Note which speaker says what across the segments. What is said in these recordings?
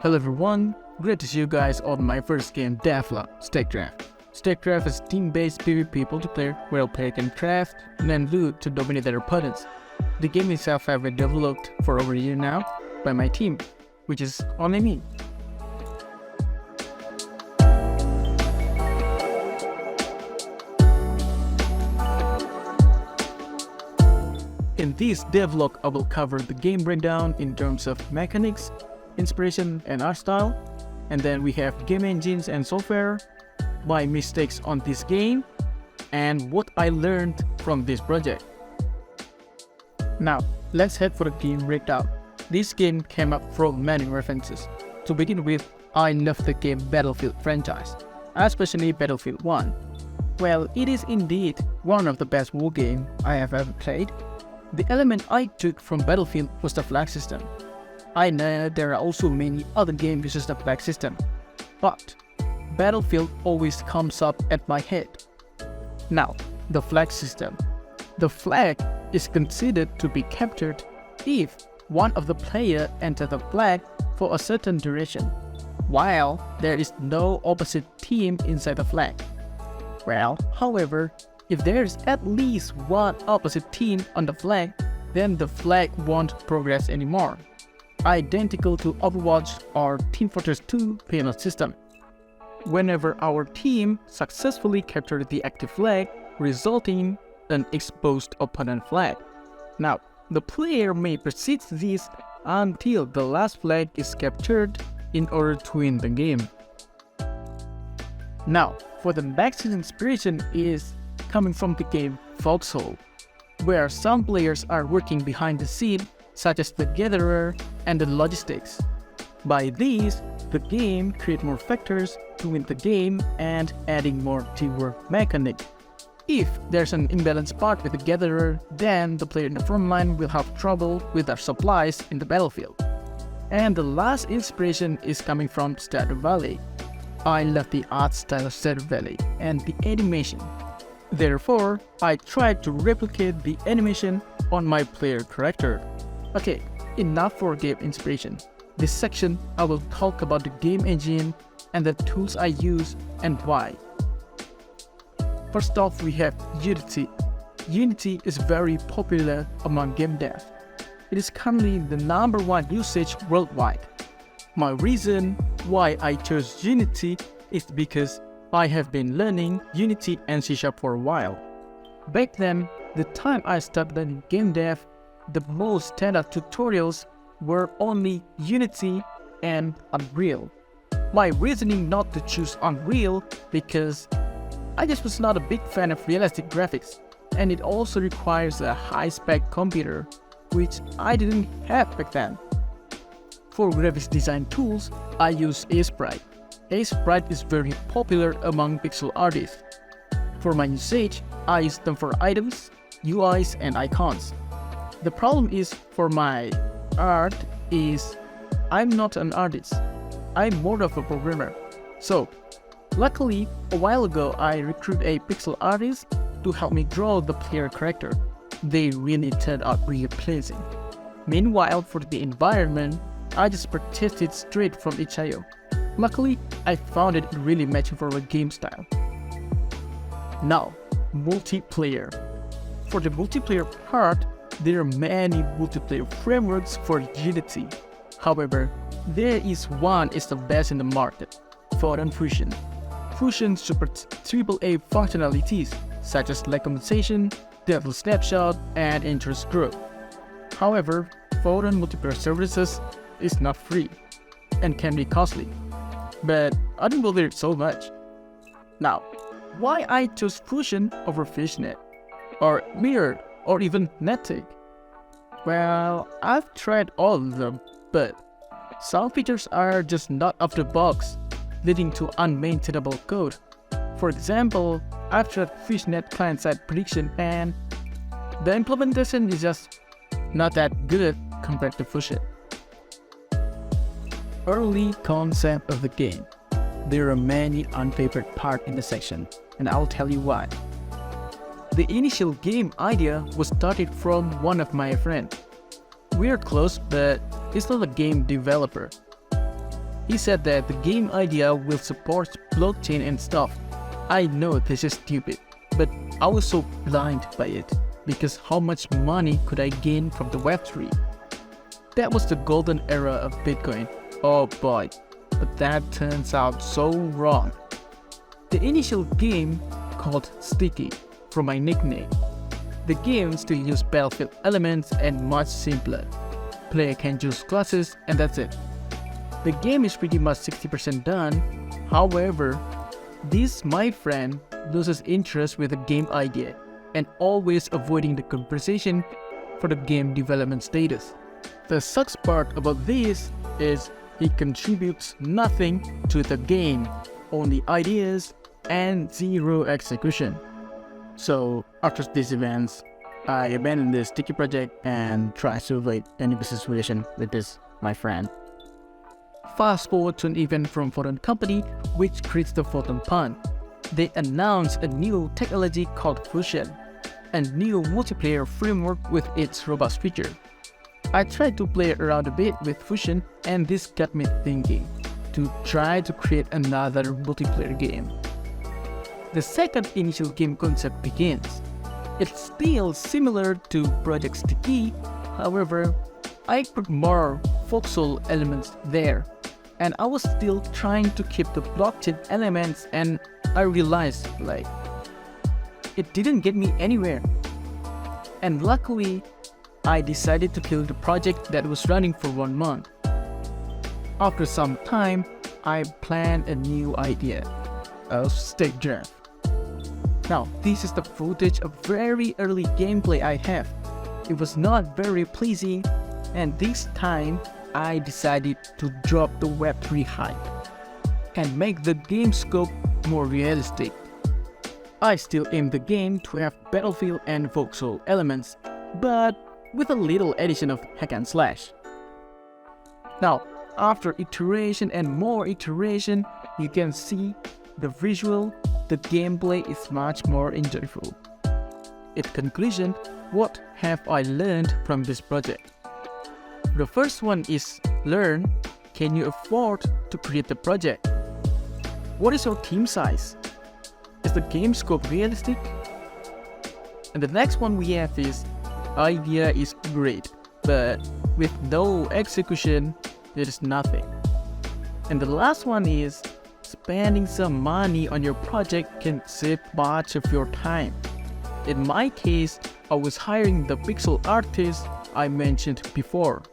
Speaker 1: Hello everyone, great to see you guys on my first game Devlog, Stagdraft. Stagdraft is team-based PvP multiplayer where a player can craft and then loot to dominate their opponents. The game itself has been developed for over a year now by my team, which is only me. In this devlog, I will cover the game breakdown in terms of mechanics, inspiration and art style, and then we have game engines and software, my mistakes on this game, and what I learned from this project. Now, let's head for the game breakdown. This game came up from many references. To begin with, I love the game Battlefield franchise, especially Battlefield 1. Well, it is indeed one of the best war games I have ever played. The element I took from Battlefield was the flag system. I know there are also many other games using the flag system, but Battlefield always comes up at my head. Now, the flag system. The flag is considered to be captured if one of the players enters the flag for a certain duration, while there is no opposite team inside the flag. Well, however, if there is at least one opposite team on the flag, then the flag won't progress anymore. Identical to Overwatch or Team Fortress 2 payload system. Whenever our team successfully captures the active flag, resulting in an exposed opponent flag. Now, the player may persist this until the last flag is captured in order to win the game. Now, for the next inspiration is coming from the game Foxhole, where some players are working behind the scene, such as the gatherer and the logistics. By these, the game creates more factors to win the game and adding more teamwork mechanic. If there's an imbalanced part with the gatherer, then the player in the front line will have trouble with their supplies in the battlefield. And the last inspiration is coming from Stardew Valley. I love the art style of Stardew Valley and the animation. Therefore, I tried to replicate the animation on my player character. Okay, enough for game inspiration. This section, I will talk about the game engine and the tools I use and why. First off, we have Unity. Unity is very popular among game dev. It is currently the #1 usage worldwide. My reason why I chose Unity is because I have been learning Unity and C# for a while. Back then, the time I started learning game dev, the most standard tutorials were only Unity and Unreal. My reasoning not to choose Unreal because I just was not a big fan of realistic graphics, and it also requires a high-spec computer, which I didn't have back then. For graphics design tools, I use Sprite. Sprite is very popular among pixel artists. For my usage, I use them for items, UIs, and icons. The problem is for my art is I'm not an artist. I'm more of a programmer. So, luckily, a while ago I recruited a pixel artist to help me draw the player character. They really turned out really pleasing. Meanwhile, for the environment, I just purchased it straight from itch.io. Luckily, I found it really matching for a game style. Now, multiplayer. For the multiplayer part, there are many multiplayer frameworks for Unity. However, there is one is the best in the market, Photon Fusion. Fusion supports AAA functionalities such as lag compensation, depth snapshot, and interest group. However, Photon multiplayer services is not free and can be costly, but I don't bother it so much. Now, why I chose Fusion over Fishnet, or Mirror, or even Netic? Well, I've tried all of them, but some features are just not out of the box, leading to unmaintainable code. For example, I've tried Fishnet client-side prediction and the implementation is just not that good compared to Fusion. Early concept of the game. There are many unfavored parts in the section, and I'll tell you why. The initial game idea was started from one of my friends. We are close, but he's not a game developer. He said that the game idea will support blockchain and stuff. I know this is stupid, but I was so blind by it because how much money could I gain from the Web3? That was the golden era of Bitcoin. Oh boy, but that turns out so wrong. The initial game called Sticky from my nickname. The game still use battlefield elements and much simpler. Player can choose classes and that's it. The game is pretty much 60% done. However, this my friend loses interest with the game idea and always avoiding the conversation for the game development status. The sucks part about this is he contributes nothing to the game, only ideas and zero execution. So after these events, I abandoned this sticky project and tried to avoid any business relation with this my friend. Fast forward to an event from foreign company which creates the photon pun. They announced a new technology called Fusion, a new multiplayer framework with its robust feature. I tried to play around a bit with Fusion and this got me thinking to try to create another multiplayer game. The second initial game concept begins. It's still similar to Project Sticky, however, I put more voxel elements there. And I was still trying to keep the blockchain elements and I realized it didn't get me anywhere. And luckily, I decided to kill the project that was running for 1 month. After some time, I planned a new idea of Stagdraft. Now, this is the footage of very early gameplay I have. It was not very pleasing and this time I decided to drop the Web3 hype and make the game scope more realistic. I still aim the game to have battlefield and voxel elements, but with a little addition of hack and slash. Now, after iteration and more iteration, you can see the visual, the gameplay is much more enjoyable. In conclusion, what have I learned from this project? The first one is learn, can you afford to create the project? What is your team size? Is the game scope realistic? And the next one we have is idea is great, but with no execution, there is nothing. And the last one is spending some money on your project can save much of your time. In my case, I was hiring the pixel artist I mentioned before.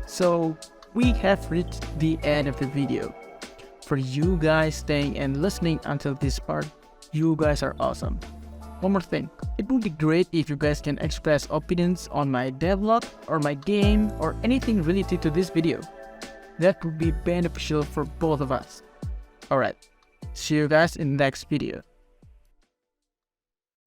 Speaker 1: So we have reached the end of the video. For you guys staying and listening until this part, you guys are awesome. One more thing, it would be great if you guys can express opinions on my devlog or my game or anything related to this video. That would be beneficial for both of us. Alright, see you guys in the next video.